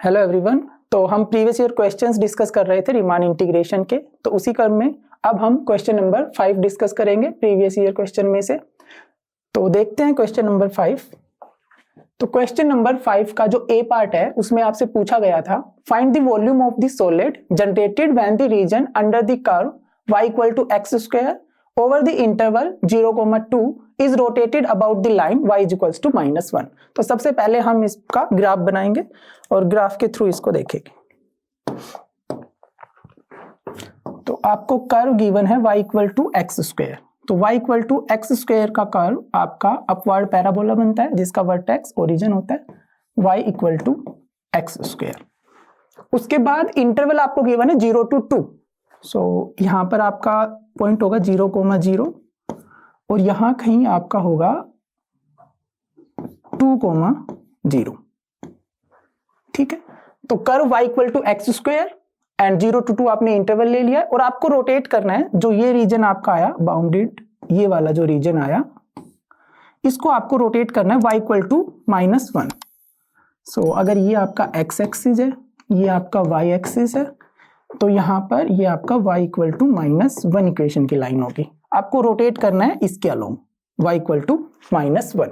Hello everyone. तो हम previous year questions discuss कर रहे थे रीमान इंटीग्रेशन के, तो उसी क्रम में अब हम क्वेश्चन नंबर 5 डिस्कस करेंगे प्रीवियस ईयर क्वेश्चन में से। तो देखते हैं क्वेश्चन नंबर 5। तो क्वेश्चन नंबर 5 का जो ए पार्ट है उसमें आपसे पूछा गया था, find the volume of the solid generated when the region under the curve y = x² over the interval 0,2 is rotated about the line y = -1। तो सबसे पहले हम इसका ग्राफ बनाएंगे और ग्राफ के थ्रू इसको देखेंगे। तो आपको कर्व गिवन है y = x²। तो y = x² का कर्व आपका अपवर्ड पैराबोला बनता है जिसका वर्टेक्स ओरिजिन होता है y = x²। उसके बाद इंटरवल आपको गिवन है 0 to 2। सो यहाँ पर आपका पॉइंट होगा 0,0 और यहाँ कहीं आपका होगा 2,0। ठीक है, तो curve y = x² and 0 to 2 आपने इंटरवल ले लिया और आपको रोटेट करना है। जो ये रीजन आपका आया बाउंडेड, ये वाला जो रीजन आया इसको आपको रोटेट करना है y = -1। सो अगर ये आपका x एक्सिस है, ये आपका y एक्सिस है, तो यहाँ पर ये आपका y = -1 इक्वेशन की लाइन होगी। आपको रोटेट करना है इसके अलोंग y = -1।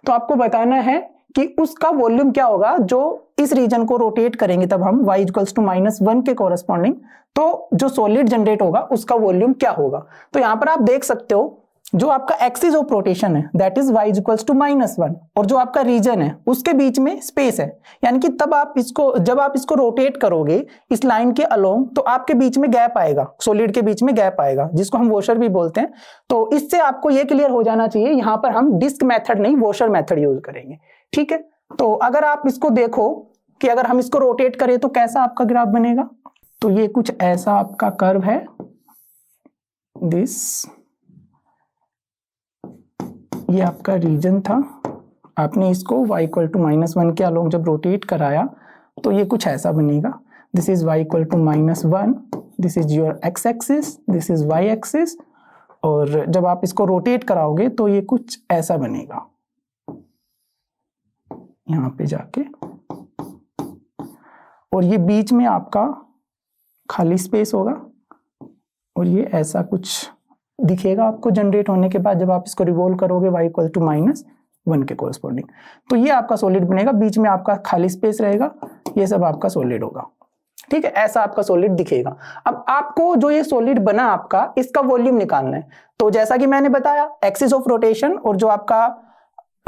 तो आपको बताना है कि उसका वॉल्यूम क्या होगा जो इस रीजन को रोटेट करेंगे, तब हम y = -1 के कोरस्पॉन्डिंग तो जो सॉलिड जनरेट होगा उसका वॉल्यूम क्या होगा। तो यहाँ पर आप देख सकते हो जो आपका एक्सिस ऑफ रोटेशन है दैट इज y = -1 और जो आपका रीजन है उसके बीच में स्पेस है, यानी कि तब आप इसको जब आप इसको रोटेट करोगे इस लाइन के अलोंग तो आपके बीच में गैप आएगा, सॉलिड के बीच में गैप आएगा जिसको हम वॉशर भी बोलते हैं। तो इससे आपको ये क्लियर हो जाना चाहिए, यहाँ पर हम डिस्क मेथड नहीं वॉशर मेथड यूज करेंगे। ठीक है, तो अगर आप इसको देखो कि अगर हम इसको रोटेट करें तो कैसा आपका ग्राफ बनेगा। तो ये कुछ ऐसा आपका कर्व है, दिस ये आपका रीजन था। आपने इसको y = -1 के अलोंग जब रोटेट कराया तो ये कुछ ऐसा बनेगा। This is y = -1, this is your x axis, this is y axis, और जब आप इसको रोटेट कराओगे तो ये कुछ ऐसा बनेगा यहाँ पे जाके, और ये बीच में आपका खाली स्पेस होगा और ये ऐसा कुछ दिखेगा आपको जनरेट होने के बाद जब आप इसको रिवॉल्व करोगे y = -1 के कोरस्पॉन्डिंग। तो ये आपका सॉलिड बनेगा, बीच में आपका खाली स्पेस रहेगा, ये सब आपका सॉलिड होगा। ठीक है, ऐसा आपका सॉलिड दिखेगा। अब आपको जो ये सॉलिड बना आपका इसका वॉल्यूम निकालना है। तो जैसा कि मैंने बताया एक्सिस ऑफ रोटेशन और जो आपका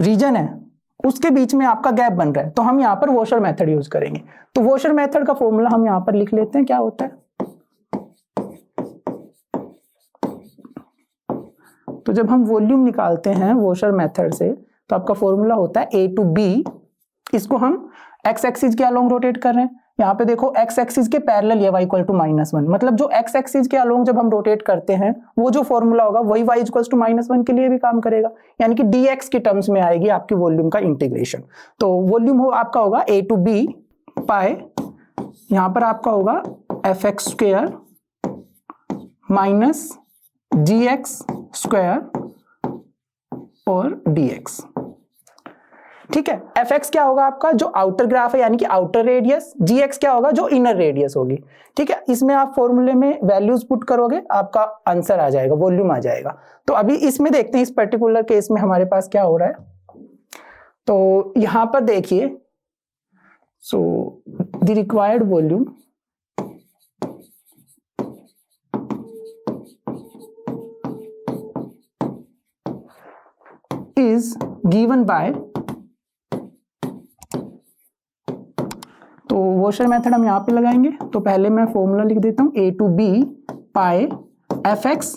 रीजन है उसके बीच में आपका गैप बन रहा है, तो हम यहाँ पर वॉशर मेथड यूज करेंगे। तो वॉशर मेथड का फॉर्मूला हम यहाँ पर लिख लेते हैं, क्या होता है। तो जब हम वॉल्यूम निकालते हैं वॉशर मेथड से तो आपका फॉर्मूला होता है A to B। इसको हम x एक्सिस के अलोंग रोटेट कर रहे हैं। यहाँ पे देखो x एक्सिस के पैरेलल है y = -1, मतलब जो x एक्सिस के अलोंग जब हम रोटेट करते हैं वो जो फॉर्मूला होगा वही y = -1 के लिए भी काम करेगा, यानी कि dx के टर्म्स में आएगी आपकी वॉल्यूम का इंटीग्रेशन। तो वॉल्यूम हो आपका होगा A to B पाई, यहाँ पर आपका होगा fx² - gx² और dx। ठीक है, fx क्या होगा आपका जो आउटर ग्राफ है यानी कि आउटर रेडियस, gx क्या होगा जो इनर रेडियस होगी। ठीक है, इसमें आप फॉर्मूले में वैल्यूज पुट करोगे आपका आंसर आ जाएगा, वॉल्यूम आ जाएगा। तो अभी इसमें देखते हैं इस पर्टिकुलर केस में हमारे पास क्या हो रहा है। तो यहां पर देखिए, सो the required volume is given by, तो वॉशर मेथड हम यहाँ पे लगाएंगे। तो पहले मैं फॉर्मूला लिख देता हूँ A to B pi fx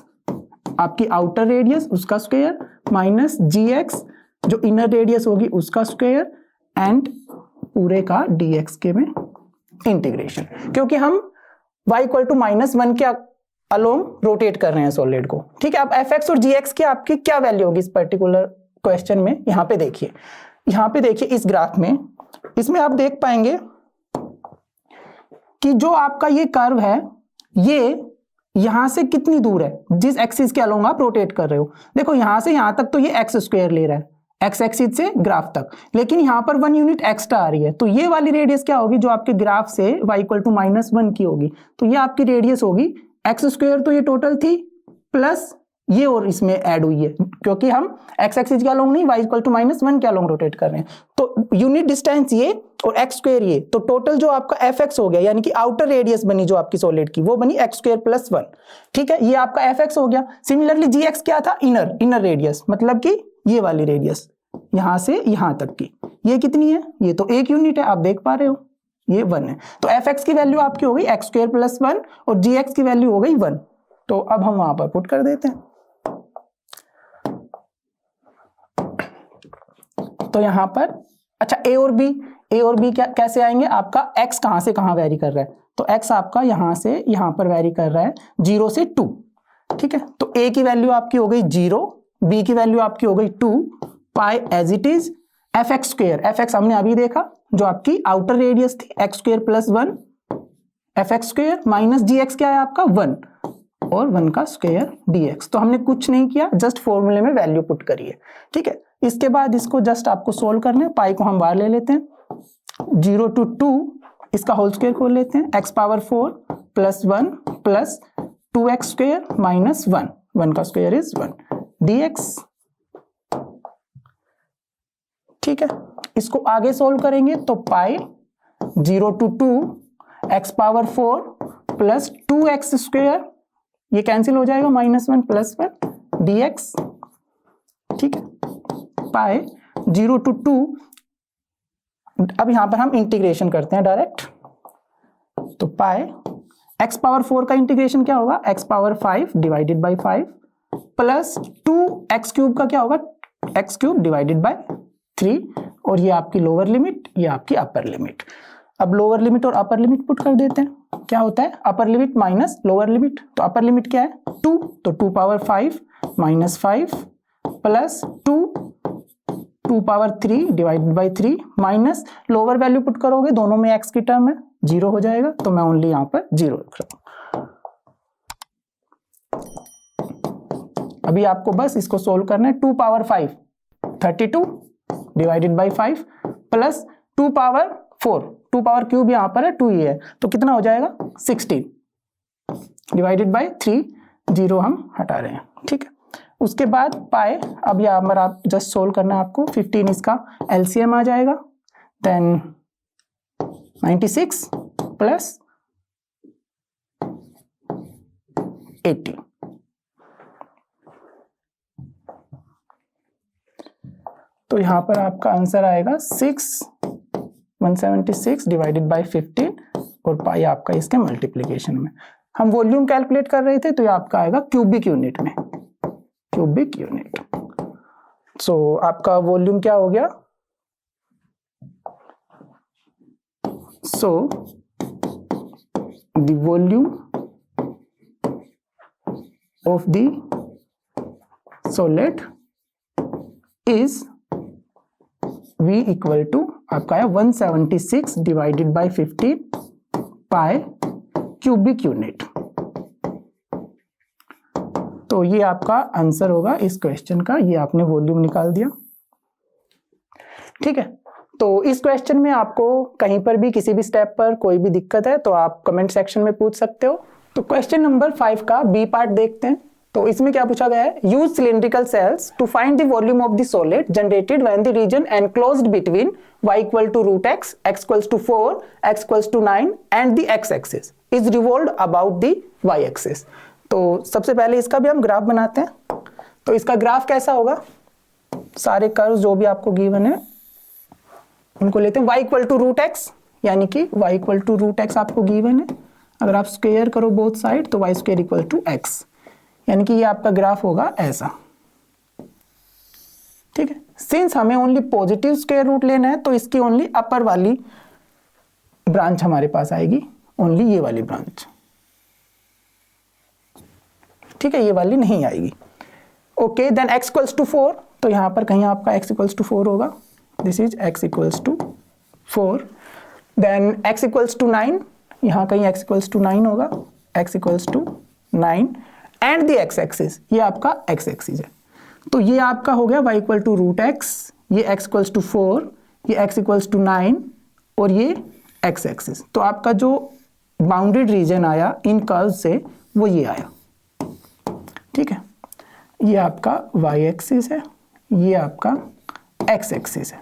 आपकी आउटर रेडियस उसका स्क्वायर माइनस gx जो इनर रेडियस होगी उसका स्क्वायर एंड पूरे का dx के में इंटीग्रेशन, क्योंकि हम y = -1 के अलोंग रोटेट कर रहे हैं सॉलिड को। ठीक है, अब fx और gx की आपकी क्या वैल्यू होगी इस पर्टिकुलर क्वेश्चन में। यहाँ पे देखिए इस ग्राफ में, इसमें आप देख पाएंगे कि जो आपका ये कर्व है ये यहां से कितनी दूर है जिस एक्सिस के अलोंग आप रोटेट कर रहे हो। देखो यहां से यहां तक तो ये x² ले रहा है एक्स एक्सिस से ग्राफ तक, लेकिन यहाँ पर 1 यूनिट एक्स्ट्रा आ रही है, तो ये वाली रेडियस क्या होगी जो आपके ग्राफ से y इक्वल टू -1 की होगी, तो ये आपकी रेडियस होगी एक्स स्क्वायर, तो ये टोटल थी प्लस ये और इसमें ऐड हुई है, क्योंकि हम एक्स एक्सिस क्या लॉन्ग नहीं y इक्वल टू -1 क्या लॉन्ग रोटेट कर रहे हैं, तो यूनिट डिस्टेंस ये और एक्स स्क्वायर ये, तो टोटल जो आपका एफ एक्स हो गया, यानी कि आउटर रेडियस बनी जो आपकी सॉलिड की, वो बनी एक्स स्क्वायर प्लस 1। ठीक है, ये आपका एफ एक्स हो गया। सिमिलरली जी एक्स क्या था, इनर रेडियस, मतलब कि ये वाली रेडियस यहां से यहां तक की, ये कितनी है, ये तो 1 यूनिट है, आप देख पा रहे हो ये 1 है, तो एफ एक्स की वैल्यू आपकी हो गई एक्स स्क्वायर प्लस 1 और जी एक्स की वैल्यू हो गई 1। तो अब हम वहां पर पुट कर देते हैं, तो यहां पर अच्छा ए और बी क्या कैसे आएंगे, आपका x कहां से कहां वेरी कर रहा है, तो x आपका यहां से यहां पर वेरी कर रहा है 0 से 2। ठीक है, तो a की वैल्यू आपकी हो गई 0, b की वैल्यू आपकी हो गई 2, pi as it is F X square, F X हमने अभी देखा जो आपकी आउटर रेडियस थी X square plus 1 F X square minus G X क्या है आपका 1 और 1 का स्क्वायर dx, तो हमने कुछ नहीं किया, जस्ट फॉर्मूले में वैल्यू पुट करी है। ठीक है, इसके बाद इसको जस्ट आपको सोल्व करना है, पाई को हम बाहर ले लेते हैं, 0 to 2 इसका होल स्क्वायर खोल लेते हैं, x power 4 plus 1 plus 2x square minus 1, 1 का स्क्वायर इज 1 dx। ठीक है, इसको आगे सोल्व करेंगे तो पाई 0 to 2 x power 4 plus 2x square, ये कैंसिल हो जाएगा, -1 प्लस 1 dx। ठीक है, पाई 0 to 2, अब यहां पर हम इंटीग्रेशन करते हैं डायरेक्ट, तो पाई x पावर 4 का इंटीग्रेशन क्या होगा, x power 5 divided by 5 plus 2x cube का क्या होगा, x क्यूब डिवाइडेड बाई 3, और ये आपकी लोअर लिमिट, ये आपकी अपर लिमिट। अब लोअर लिमिट और अपर लिमिट पुट कर देते हैं, क्या होता है upper limit minus lower limit, तो अपर लिमिट क्या है 2, तो 2 power 5 minus 5 plus 2 power 3 divided by 3 minus lower value put करोगे, दोनों में x की टर्म है 0 हो जाएगा, तो मैं ओनली यहां पर 0 रख रहा हूं। अभी आपको बस इसको सोल्व करना है, 2 power 5 32 divided by 5 plus 2 power 4, 2 power cube यहां पर है 2 ही है, तो कितना हो जाएगा 16 डिवाइडेड बाई 3, 0 हम हटा रहे हैं। ठीक है, उसके बाद पाए, अब यहाँ पर आप जस्ट सोल्व करना है आपको, 15 इसका एलसीएम आ जाएगा, देन 96 प्लस 80, तो यहां पर आपका आंसर आएगा 176 डिवाइडेड बाई 15 और पाई आपका इसके मल्टीप्लीकेशन में। हम वॉल्यूम कैलकुलेट कर रहे थे, तो ये आपका आएगा क्यूबिक यूनिट में, क्यूबिक यूनिट। सो आपका वॉल्यूम क्या हो गया, so the volume of the solid is V equal to आपका है 176 divided by 15 pi cubic unit. तो ये आपका आंसर होगा इस क्वेश्चन का, ये आपने वॉल्यूम निकाल दिया। ठीक है, तो इस क्वेश्चन में आपको कहीं पर भी किसी भी स्टेप पर कोई भी दिक्कत है तो आप कमेंट सेक्शन में पूछ सकते हो। तो क्वेश्चन नंबर 5 का बी पार्ट देखते हैं। तो इसमें क्या पूछा गया है, use cylindrical shells to find the volume of the solid generated when the region enclosed between y equal to √x, x equals to 4, x equals to 9 and the x axis is revolved about the y axis. तो सबसे पहले इसका भी हम graph बनाते हैं। तो इसका ग्राफ कैसा होगा, सारे कर्व जो भी आपको गिवन है उनको लेते हैं, y इक्वल टू √x, यानी कि y इक्वल टू √x आपको गिवन है, अगर आप स्क्वायर करो बोथ साइड तो y square equal to x, यानी कि ये आपका ग्राफ होगा ऐसा। ठीक है, सिंस हमें ओनली पॉजिटिव स्क्वायर रूट लेना है तो इसकी ओनली अपर वाली ब्रांच हमारे पास आएगी, ओनली ये वाली ब्रांच। ठीक है, ये वाली नहीं आएगी। Okay, then x equals to 4, तो यहां पर कहीं आपका x इक्वल्स टू 4 होगा, this is x equals to 4। Then x equals to 9, यहां कहीं x इक्वल्स टू 9 होगा, x equals to 9 and the x axis, ये आपका x एक्सिस है। तो ये आपका हो गया y इक्वल टू √x, ये x इक्वल्स टू 4, ये x इक्वल्स टू 9 और ये x एक्सिस। तो आपका जो बाउंडेड रीजन आया इन कर्व से वो ये आया, ठीक है। ये आपका y एक्सिस है, ये आपका x एक्सिस है,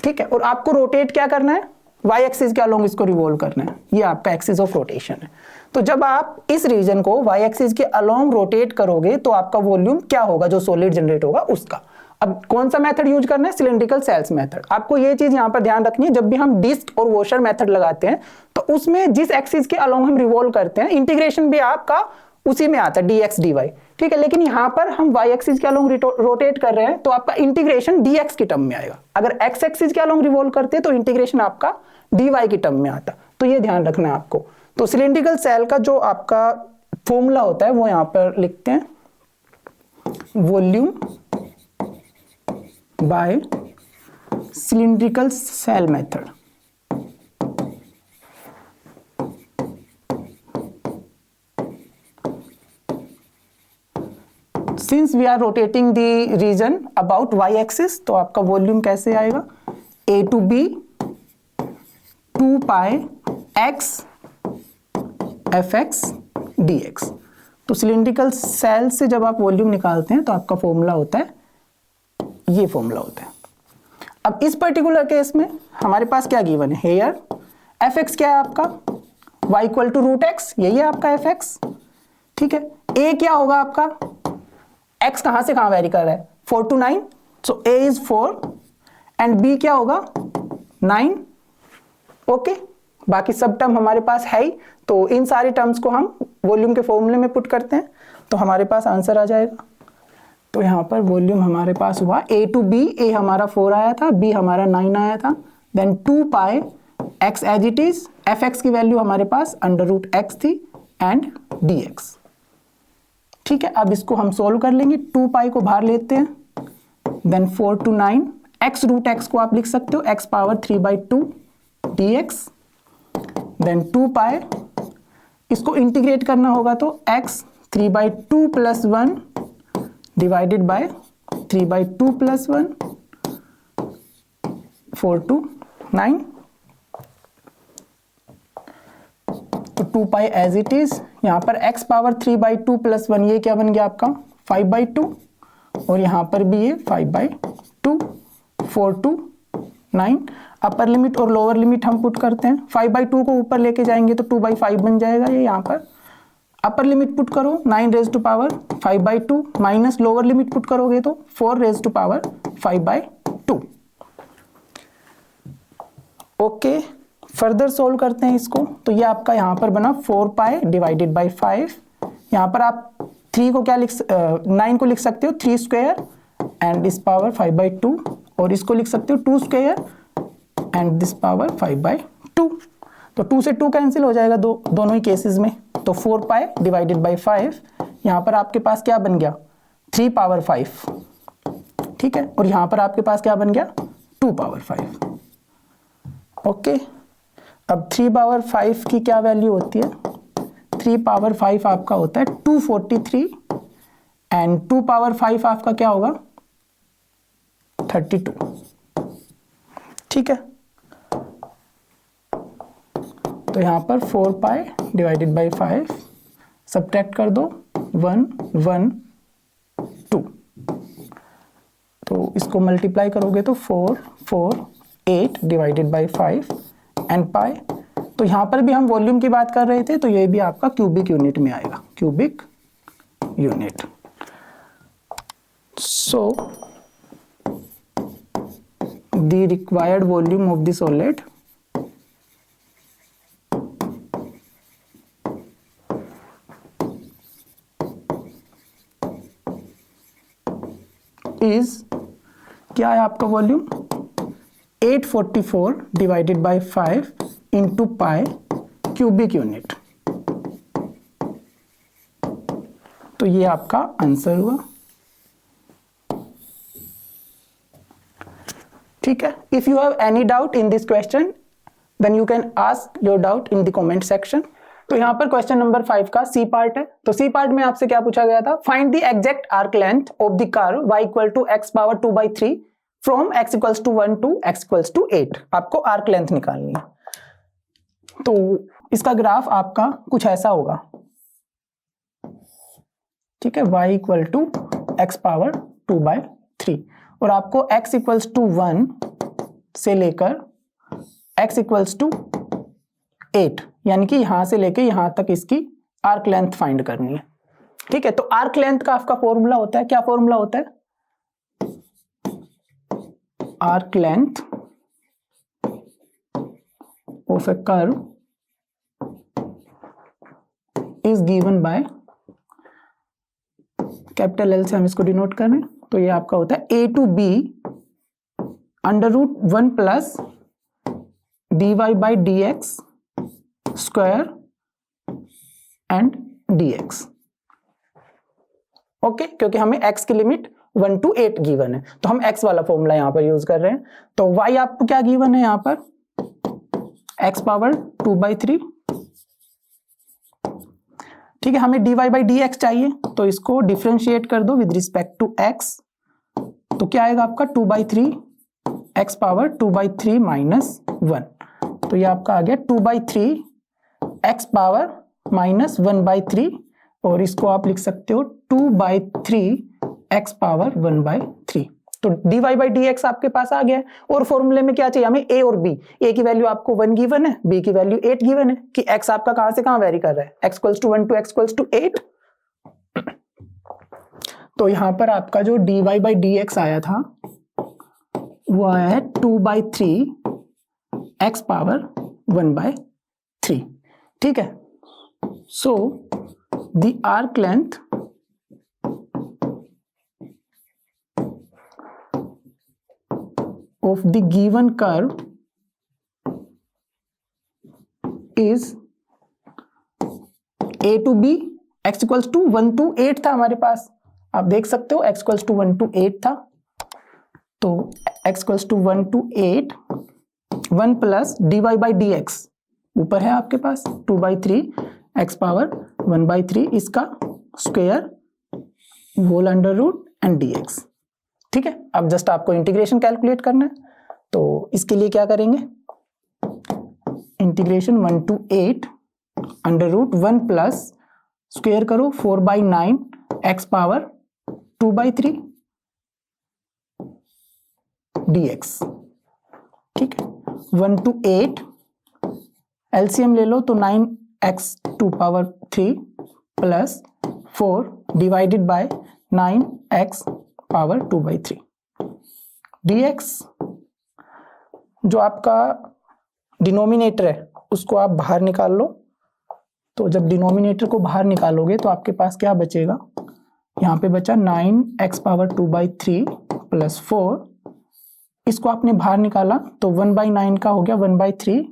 ठीक है। और आपको रोटेट क्या करना है, y एक्सिस के अलोंग इसको रिवॉल्व करना है, ये आपका एक्सिस ऑफ रोटेशन है। तो जब आप इस रीजन को y एक्सिस के अलोंग रोटेट करोगे तो आपका वॉल्यूम क्या होगा, जो सॉलिड जनरेट होगा उसका। अब कौन सा मेथड यूज करना है, सिलेंड्रिकल सेल्स मेथड। आपको ये चीज यहां पर ध्यान रखनी है, जब भी हम डिस्क और वॉशर मेथड लगाते हैं तो उसमें जिस एक्सिस के अलोंग हम रिवॉल्व करते हैं, इंटीग्रेशन भी आपका उसी में आता है dx dy, ठीक है। लेकिन यहां पर हम y एक्सिस के अलोंग रोटेट कर रहे हैं तो आपका इंटीग्रेशन dx की टर्म में आएगा। अगर x एक्सिस के अलोंग रिवॉल्व करते हैं तो इंटीग्रेशन आपका dy की टर्म में आता। तो ये ध्यान रखना है आपको। तो सिलेंड्रिकल सेल का जो आपका फॉर्मूला होता है वो यहां पर लिखते हैं, volume by cylindrical shell method. Since we are rotating the region about y axis, तो आपका वॉल्यूम कैसे आएगा, a to b 2 pi x fx dx। तो सिलेंड्रिकल सेल से जब आप वॉल्यूम निकालते हैं तो आपका फॉर्मूला होता है, ये फॉर्मूला होता है। अब इस पर्टिकुलर केस में हमारे पास क्या गिवन है, हेयर fx क्या है आपका, y equal to root X, यही है आपका fx, ठीक है। a क्या होगा आपका, x कहां से कहां वेरी कर रहा है, 4 to 9, so a is 4 and b क्या होगा 9, ओके। बाकी सब टर्म हमारे पास है ही, तो इन सारी टर्म्स को हम वॉल्यूम के फॉर्मूले में पुट करते हैं तो हमारे पास आंसर आ जाएगा। तो यहाँ पर वॉल्यूम हमारे पास हुआ a to b, a हमारा 4 आया था, b हमारा 9 आया था, then 2 pi x as it is, fx की वैल्यू हमारे पास अंडर रूट x थी एंड dx, ठीक है। अब इसको हम सोल्व कर लेंगे, 2 पाई को बाहर लेते हैं, then 4 to 9, x root x को आप लिख सकते हो x power 3/2 dx, then 2 pi, इसको इंटीग्रेट करना होगा तो x 3/2 plus 1 divided by 3/2 plus 1, 4 to 9, तो 2 पाई एज इट इज। यहाँ पर x पावर 3/2 प्लस 1, ये क्या बन गया आपका 5/2, और यहाँ पर भी ये 5/2, 4 to 9। अपर लिमिट और लोअर लिमिट हम पुट करते हैं, 5/2 को ऊपर लेके जाएंगे तो 2/5 बन जाएगा ये। यहाँ पर अपर लिमिट पुट करो 9 raise to power 5/2, minus lower limit put करोगे तो 4 raise to power 5/2, okay. Further solve करते हैं इसको, तो ये आपका यहाँ पर बना 4 पाई डिवाइडेड बाई 5। यहाँ पर आप 3 को क्या 9 को लिख सकते हो 3 स्क्वायर एंड दिस पावर 5/2, और इसको लिख सकते हो 2 स्क्वायर एंड दिस पावर 5/2। तो 2 से 2 कैंसिल हो जाएगा दोनों ही केसेस में, तो 4 पाई डिवाइडेड बाई 5, यहाँ पर आपके पास क्या बन गया 3 पावर 5, ठीक है। और यहाँ पर आपके पास क्या बन गया 2 पावर 5, ओके। अब 3 पावर 5 की क्या वैल्यू होती है, 3 पावर 5 आपका होता है 243 एंड 2 पावर 5 आपका क्या होगा 32, ठीक है। तो यहाँ पर 4 पाई डिवाइडेड बाई 5, सब्ट्रैक्ट कर दो 1 1 2, तो इसको मल्टीप्लाई करोगे तो 4 4 8 डिवाइडेड बाई 5 एंड पाई। तो यहाँ पर भी हम वॉल्यूम की बात कर रहे थे, तो ये भी आपका क्यूबिक यूनिट में आएगा, cubic unit. So the required volume of the solid is, क्या है आपका volume 844 divided by 5 into pi cubic unit. तो ये आपका आंसर हुआ, ठीक है। If you have any doubt in this question then you can ask your doubt in the comment section. तो यहाँ पर क्वेश्चन नंबर 5 का सी पार्ट है। तो सी पार्ट में आपसे क्या पूछा गया था, find the exact arc length of the curve y equal to x power 2/3 from x equals to 1 to x equals to 8 आपको आर्क लेंथ निकालनी है। तो इसका ग्राफ आपका कुछ ऐसा होगा, ठीक है, y equal to x power 2/3 और आपको x इक्वल्स टू 1 से लेकर x इक्वल्स टू 8 यानी कि यहां से लेकर यहां तक इसकी आर्क लेंथ फाइंड करनी है। ठीक है, तो आर्क लेंथ का आपका फॉर्मूला होता है, क्या फॉर्मूला होता है? Arc length of A curve is given by, capital L से हम इसको डिनोट कर रहे हैं, तो ये आपका होता है a to b under root 1 plus dy/dx square and dx। Okay, क्योंकि हमें x की लिमिट 1 टू 8 गिवन है, तो हम x वाला फॉर्मूला यहां पर यूज कर रहे हैं। तो y आपको क्या गिवन है यहां पर? x power 2/3। ठीक है, हमें dy/dx चाहिए, तो इसको डिफरेंशिएट कर दो विद रिस्पेक्ट टू x, तो क्या आएगा आपका 2/3 x पावर 2/3 माइनस 1, तो ये आपका आ गया 2/3 x पावर माइनस 1/3 और इसको आप लिख सकते हो 2/3 x पावर 1/3। तो dy/dx आपके पास आ गया है और फॉर्मूले में क्या चाहिए हमें? a और b। a की वैल्यू आपको 1 गिवन है, b की वैल्यू 8 गिवन है कि x आपका कहां से कहां वेरी कर रहा है, x equals to 1 to x equals to 8। तो यहां पर आपका जो dy/dx आया था वो आया है 2/3 x पावर 1/3। ठीक है, सो the arc length of the given curve is a to b, x equals to 1 to 8 था हमारे पास, आप देख सकते हो x equals to 1 to 8 था, तो x equals to 1 to 8 1 plus dy/dx ऊपर है आपके पास 2/3 x पावर 1/3 इसका square whole under root and dx। ठीक है, अब जस्ट आपको इंटीग्रेशन कैलकुलेट करना है, तो इसके लिए क्या करेंगे? Integration 1 to 8 under root 1 plus square करो 4/9 x पावर 2/3 dx। ठीक है, 1 to 8 एलसीएम ले लो तो 9x to power 3 plus 4 divided by 9x power 2/3 dx। जो आपका डिनोमिनेटर है उसको आप बाहर निकाल लो, तो जब डिनोमिनेटर को बाहर निकालोगे तो आपके पास क्या बचेगा? यहाँ पे बचा 9x पावर 2/3 प्लस 4, इसको आपने बाहर निकाला तो 1/9 का हो गया 1/3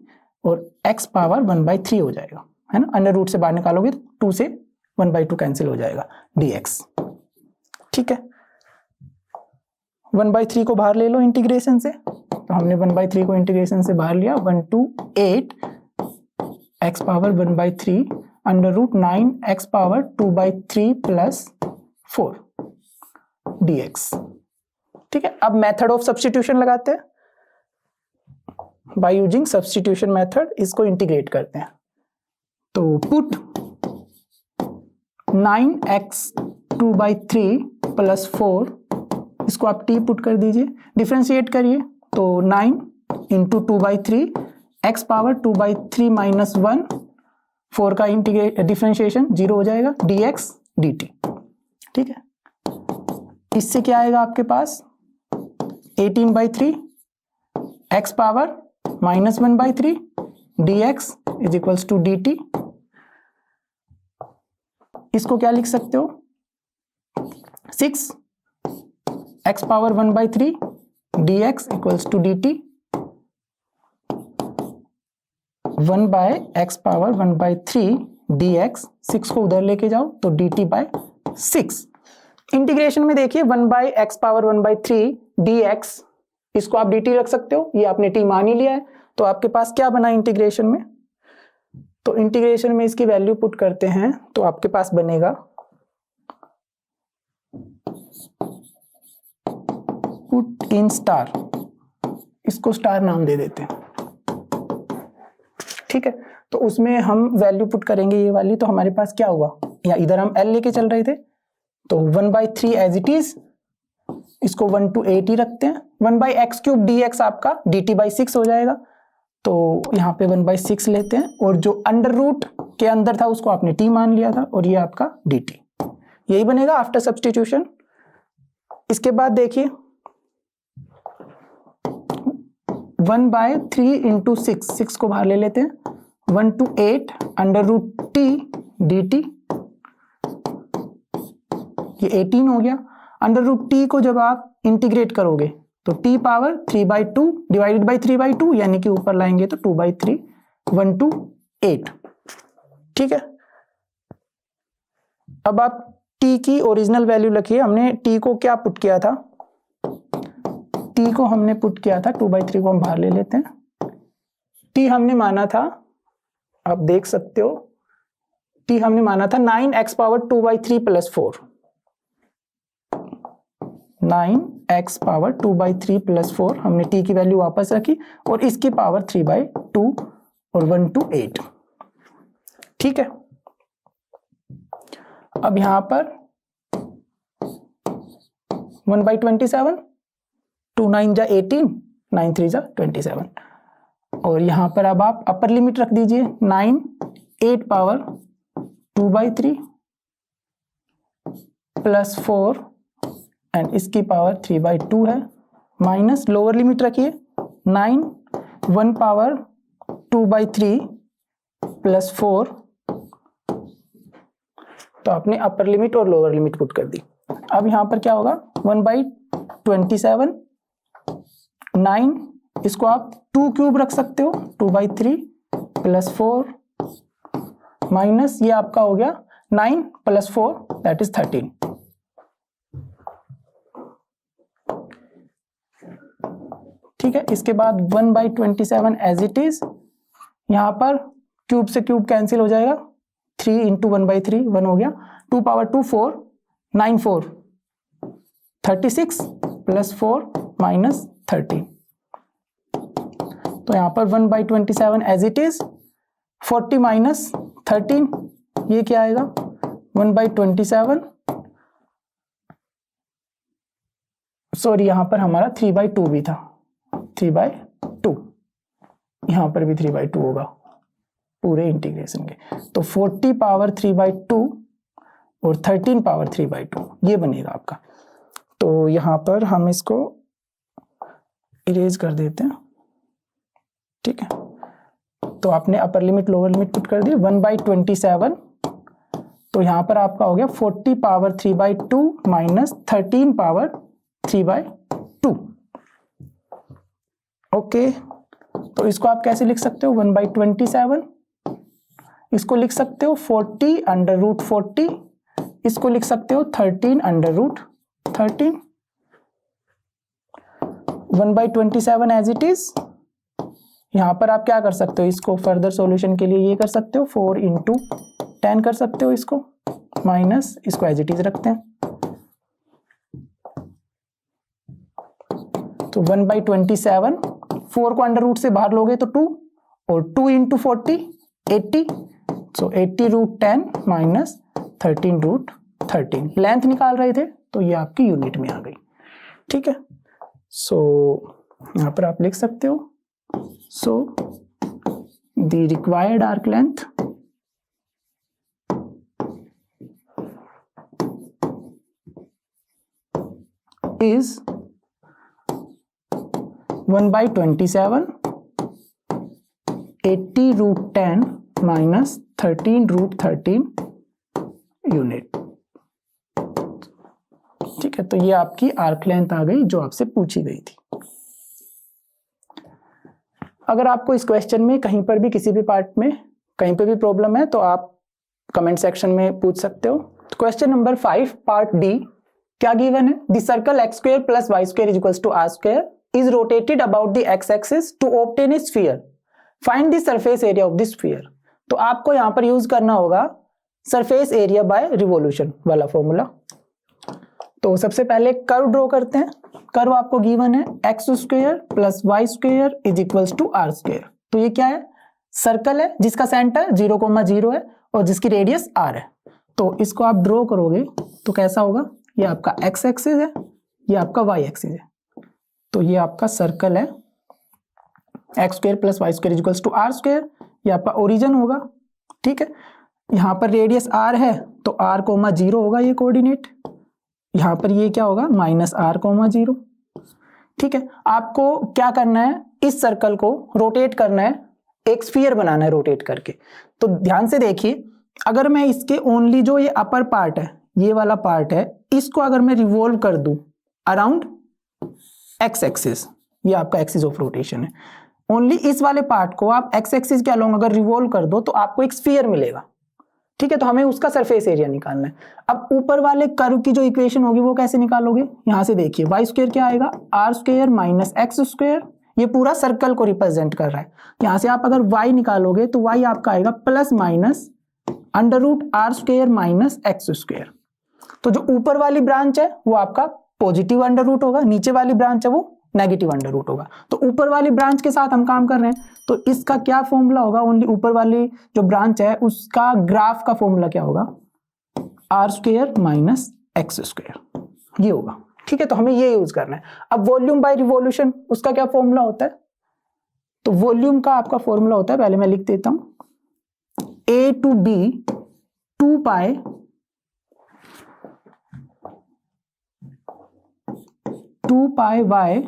और x पावर 1/3 हो जाएगा, है ना, अंडर रूट से बाहर निकालोगे तो 2 से 1/2 कैंसिल हो जाएगा dx। ठीक है, 1/3 को बाहर ले लो इंटीग्रेशन से, तो हमने 1/3 को इंटीग्रेशन से बाहर लिया, 1 to 8 x power 1/3 under root 9x power 2/3 plus 4 dx। ठीक है, अब मेथड ऑफ सब्स्टिट्यूशन लगाते हैं, बाय यूजिंग सब्स्टिट्यूशन मेथड इसको इंटीग्रेट करते हैं, तो पुट 9x 2/3 प्लस 4, इसको आप t पुट कर दीजिए, डिफरेंशिएट करिए तो 9 इंटू 2/3 x पावर 2/3 माइनस 1, 4 का डिफरेंशिएशन 0 हो जाएगा dx dt। ठीक है, इससे क्या आएगा आपके पास 18/3 x power minus 1/3 dx is equals to dt। इसको क्या लिख सकते हो 6 x power 1/3 dx equals to dt 1 by x power 1/3 dx, 6 को उधर लेके जाओ तो dt बाय 6। इंटीग्रेशन में देखिए 1 बाय x पावर 1/3 dx, इसको आप dt रख सकते हो, ये आपने t मान ही लिया है, तो आपके पास क्या बना इंटीग्रेशन में? तो इंटीग्रेशन में इसकी वैल्यू पुट करते हैं तो आपके पास बनेगा पुट इन स्टार, इसको स्टार नाम दे देते हैं, ठीक है। तो उसमें हम वैल्यू पुट करेंगे ये वाली, तो हमारे पास क्या हुआ, या इधर हम L लेके चल रहे थे, तो 1/3 एज इट इज, इसको 1 to 8 ही रखते हैं। 1/x³ dx आपका dt/6 हो जाएगा, तो यहाँ पे 1/6 लेते हैं, और जो अंडर रूट के अंदर था उसको आपने t मान लिया था, और ये आपका dt, यही बनेगा आफ्टर सब्स्टिट्यूशन। इसके बाद देखिए 1/3 इंटू 6 को बाहर ले लेते हैं, 1 to 8 √t dt, ये 18 हो गया। √t को जब आप इंटीग्रेट करोगे तो t पावर 3/2 डिवाइडेड बाई 3/2, यानी कि ऊपर लाएंगे तो 2/3, 1 to 8, ठीक है। अब आप t की ओरिजिनल वैल्यू लिखिए, हमने t को क्या पुट किया था, t को हमने पुट किया था 2/3 को हम बाहर ले लेते हैं, t हमने माना था, आप देख सकते हो t हमने माना था 9x power 2/3 plus 4, 9x power 2/3 plus 4 हमने t की वैल्यू वापस रखी, और इसकी पावर 3/2 और 1 to 8, ठीक है। अब यहां पर 1/27, 2 9 जा 18, 9 3 जा 27, और यहां पर अब आप अपर लिमिट रख दीजिए, 9 8 पावर 2/3 प्लस 4 एंड इसकी पावर 3/2 है, माइनस लोअर लिमिट रखिए 9 1 पावर 2/3 प्लस 4, तो आपने अपर लिमिट और लोअर लिमिट पुट कर दी। अब यहां पर क्या होगा, 1/27, 9, इसको आप 2³ रख सकते हो, 2/3 प्लस 4 माइनस ये आपका हो गया 9 प्लस 4 दैट इज 13, ठीक है। इसके बाद 1/27 एज इट इज, यहां पर क्यूब से क्यूब कैंसिल हो जाएगा, 3 इंटू 1/3 1 हो गया, 2 पावर 2 4, 9 4 36 प्लस 4 माइनस 13, तो यहां पर 1/27 एज इट इज, 40 माइनस 13 ये क्या आएगा, 1/27, सॉरी यहां पर हमारा 3/2 भी था, 3/2, यहां पर भी 3/2 होगा पूरे इंटीग्रेशन के, तो 40 पावर 3/2 और 13 पावर 3/2 ये बनेगा आपका। तो यहां पर हम इसको इरेज कर देते हैं, ठीक है। तो आपने upper limit lower limit put कर दी, 1/27, तो यहां पर आपका हो गया 40 पावर 3/2 माइनस 13 पावर 3/2, ओके। तो इसको आप कैसे लिख सकते हो, 1/27, इसको लिख सकते हो 40 √40, इसको लिख सकते हो 13 √13, 1/27 एज इट इज। यहां पर आप क्या कर सकते हो, इसको फर्दर सॉल्यूशन के लिए ये कर सकते हो 4 इंटू 10 कर सकते हो इसको, माइनस इसको एज इट इज रखते हैं, तो 1/27, 4 को अंडर रूट से बाहर लोगे तो 2, और 2 इंटू 40 80, सो 80 √10 माइनस 13 √13, लेंथ निकाल रहे थे तो ये आपकी यूनिट में आ गई, ठीक है। सो यहां पर आप लिख सकते हो, सो the required arc length is 1/27, 80 √10 minus 13 √13 unit, ठीक है। तो ये आपकी आर्क लेंथ आ गई जो आपसे पूछी गई थी। अगर आपको इस क्वेश्चन में कहीं पर भी किसी भी पार्ट में कहीं पर भी प्रॉब्लम है तो आप कमेंट सेक्शन में पूछ सकते हो। क्वेश्चन नंबर 5 पार्ट डी क्या गिवन है, the circle x² + y² = r² is rotated about the x-axis to obtain a sphere. Find the surface area of the sphere. तो आपको यहां पर यूज करना होगा सरफेस एरिया बाय रिवोल्यूशन वाला formula. तो सबसे पहले कर्व ड्रॉ करते हैं। कर्व आपको गिवन है x square plus y square is equals to r square. तो ये क्या है? सर्कल है जिसका सेंटर 0,0 है और जिसकी रेडियस r है। तो इसको आप ड्रॉ करोगे तो कैसा होगा? ये आपका x एक्सिस है, ये आपका y एक्सिस है। तो ये आपका सर्कल है x square plus y square equals to r square. ये आपका ओरिजिन होगा, ठीक है। यहाँ पर रेडियस r है तो r,0 होगा ये कोऑर्डिनेट। यहाँ पर ये क्या होगा? -r,0। ठीक है। आपको क्या करना है? इस सर्कल को रोटेट करना है, एक स्फीयर बनाना है रोटेट करके। तो ध्यान से देखिए, अगर मैं इसके ओनली जो ये अपर पार्ट है, ये वाला पार्ट है, इसको अगर मैं रिवॉल्व कर दूं अराउंड एक्स एक्सिस, ये आपका एक्सिस ऑफ रोटेशन है, ओनली इस वाले पार्ट को आप एक्स एक्सिस के अलोंग अगर रिवॉल्व कर दो तो आपको एक स्फीयर मिलेगा, ठीक है। तो हमें उसका सरफेस एरिया निकालना है। अब ऊपर वाले कर्व की जो इक्वेशन होगी वो कैसे निकालोगे? यहां से देखिए, वाई स्क्वायर क्या आएगा? R square minus x square. ये पूरा सर्कल को रिप्रेजेंट कर रहा है। यहां से आप अगर y निकालोगे तो y आपका आएगा plus minus √r square minus x square. तो जो ऊपर वाली ब्रांच है वो आपका पॉजिटिव अंडर रूट होगा, नीचे वाली ब्रांच है वो नेगेटिव अंडर रूट होगा। तो ऊपर वाली ब्रांच के साथ हम काम कर रहे हैं, तो इसका क्या फॉर्मूला होगा? ओनली ऊपर वाली जो ब्रांच है उसका ग्राफ का फॉर्मूला क्या होगा? R square minus x square, ये होगा, ठीक है। तो हमें ये यूज करना है। अब वॉल्यूम बाय रिवॉल्यूशन, उसका क्या फॉर्मूला होता है? तो वॉल्यूम का आपका फॉर्मूला होता है, पहले मैं लिख देता हूं, a to b 2 pi y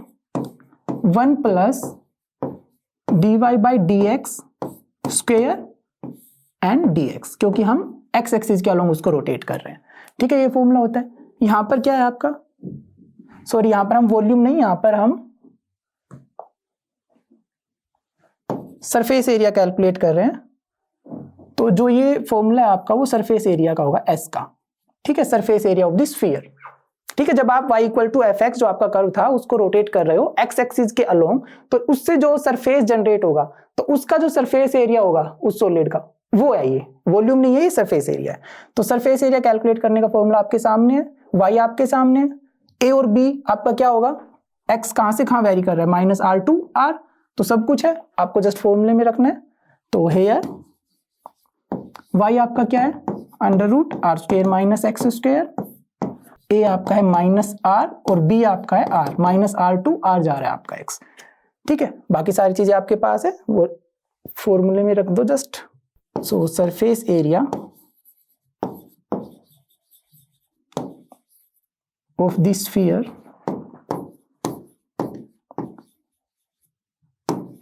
1 plus dy by dx square and dx, क्योंकि हम x एक्सिस के अलोंग उसको रोटेट कर रहे हैं, ठीक है। ये फॉर्मूला होता है। यहां पर क्या है आपका? सॉरी, यहां पर हम वॉल्यूम नहीं, यहां पर हम सरफेस एरिया कैलकुलेट कर रहे हैं। तो जो ये फॉर्मूला है आपका वो सरफेस एरिया का होगा, एस का, ठीक है, surface area of the sphere, ठीक है। जब आप y equal to f x जो आपका कर्व था उसको रोटेट कर रहे हो x एक्सिस के अलोंग, तो उससे जो सरफेस जनरेट होगा तो उसका जो सरफेस एरिया होगा उस सॉलिड का वो है, ये वॉल्यूम नहीं है, ये सरफेस एरिया है। तो सरफेस एरिया कैलकुलेट करने का फॉर्मूला आपके सामने है, y आपके सामने है, a और b आपका क्या होगा? x कहां से कहां वेरी कर रहा है? माइनस r टू r, तो सब कुछ है, आपको जस्ट फॉर्मूले में रखना है। तो हेयर y आपका क्या है? Under root r square minus x square, a आपका है माइनस r और b आपका है r, minus r to r जा रहा है आपका x, ठीक है। बाकी सारी चीजें आपके पास है, वो फॉर्मूले में रख दो just. So surface area of the sphere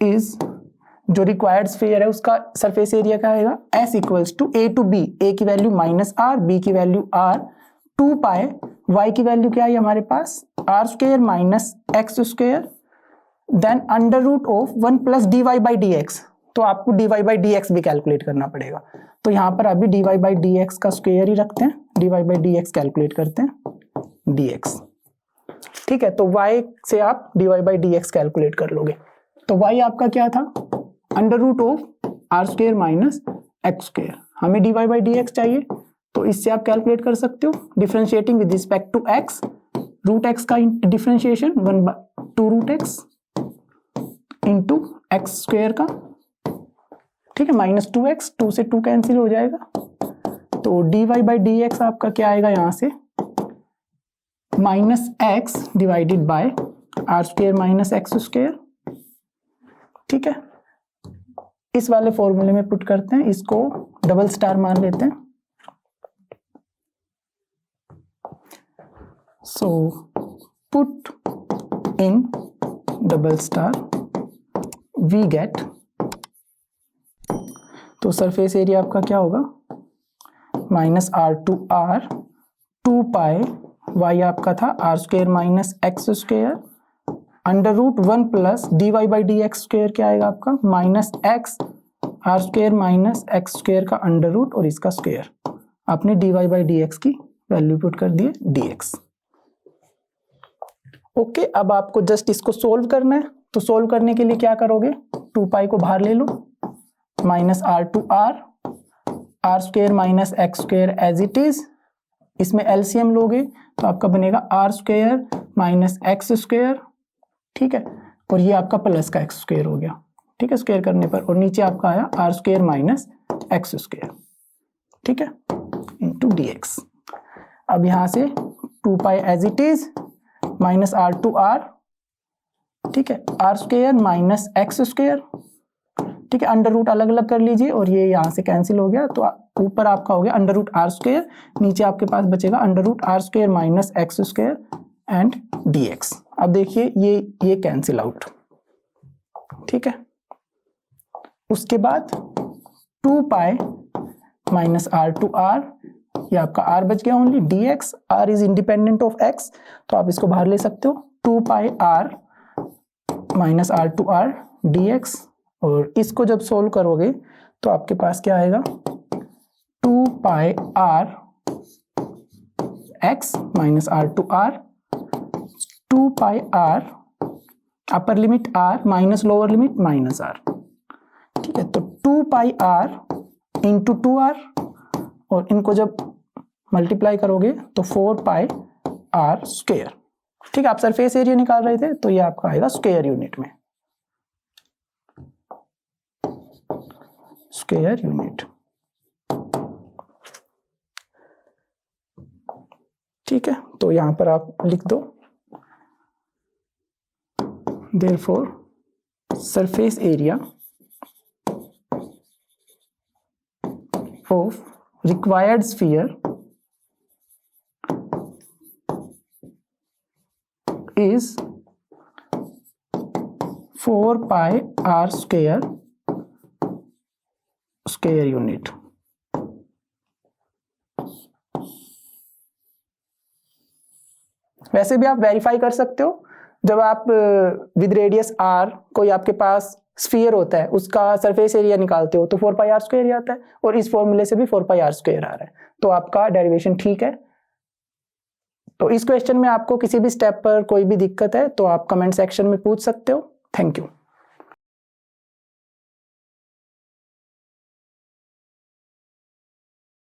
is, जो रिक्वायर्ड स्फीयर है उसका सरफेस एरिया क्या आएगा? S equals to a to b, a की वैल्यू माइनस r, b की वैल्यू r, 2 पाई, y की वैल्यू क्या है हमारे पास? r square minus x square, then under root of 1 plus dy by dx। तो आपको dy बाई dx भी कैलकुलेट करना पड़ेगा। तो यहाँ पर अभी dy बाई dx का स्क्वायर ही रखते हैं, dy बाई dx कैलकुलेट करते हैं, dx, ठीक है। तो y से आप dy बाई dx कैलकुलेट कर लोगे। तो y आपका क्या था? Under root of r square minus x square. हमें dy बाई dx चाहिए, तो इससे आप कैलकुलेट कर सकते हो, differentiating with respect to x, root x का differentiation 1/2 root x into x square का, ठीक है, माइनस 2x, 2 से 2 कैंसिल हो जाएगा। तो dy बाई dx आपका क्या आएगा यहां से? Minus x divided by r square minus x square, ठीक है। इस वाले फॉर्मूले में पुट करते हैं, इसको डबल स्टार मान लेते हैं। So put in double star we get, तो सरफेस एरिया आपका क्या होगा? Minus r to r, 2 pi, y आपका था r square minus x square, under root 1 plus dy by dx square क्या आएगा आपका? Minus x r square minus x square का अंडर रूट और इसका स्क्वायर। आपने dy बाई dx की वैल्यू पुट कर दिए dx। ओके, अब आपको जस्ट इसको सोल्व करना है। तो सोल्व करने के लिए क्या करोगे? 2 पाई को बाहर ले लो, minus r to r, R square minus x square as it is इसमें एलसीएम लोगे तो आपका बनेगा R square minus x square, ठीक है, और ये आपका प्लस का एक्स स्क्वायर हो गया, ठीक है, स्क्वायर करने पर, और नीचे आपका आया R square minus x square, ठीक है, इंटू डी एक्स। अब यहाँ से 2 pi as it is minus R to R, ठीक है, R square minus x square, ठीक है, अंडर रूट अलग अलग कर लीजिए और ये यहाँ से कैंसिल हो गया, तो ऊपर आपका हो गया अंडर रूट आर स्क्वायर, नीचे आपके पास बचेगा under root r square minus x square and d x. अब देखिए ये कैंसिल आउट, ठीक है। उसके बाद 2 pi minus R to R, ये आपका आर बच गया only, D X, R is independent of X, तो आप इसको बाहर ले सकते हो, 2 pi R minus R to R D X, और इसको जब सोल्व करोगे तो आपके पास क्या आएगा, 2 pi R X minus R to R, 2 pi R upper limit R minus lower limit minus R, ठीक है, तो 2 पाई आर इंटू 2r, और इनको जब मल्टीप्लाई करोगे तो 4 पाई आर स्क्वायर, ठीक है। आप सरफेस एरिया निकाल रहे थे तो ये आपका आएगा स्क्वायर यूनिट में, स्क्वायर यूनिट, ठीक है। तो यहां पर आप लिख दो, therefore surface area of required sphere is 4 pi r square unit। वैसे भी आप वेरीफाई कर सकते हो, जब आप विद रेडियस r कोई आपके पास स्फीयर होता है उसका सरफेस एरिया निकालते हो तो 4 पाई आर स्क्वायर आता है, और इस फॉर्मूले से भी 4 पाई आर स्क्वायर आ रहा है, तो आपका डेरिवेशन ठीक है। तो इस क्वेश्चन में आपको किसी भी स्टेप पर कोई भी दिक्कत है तो आप कमेंट सेक्शन में पूछ सकते हो। Thank you.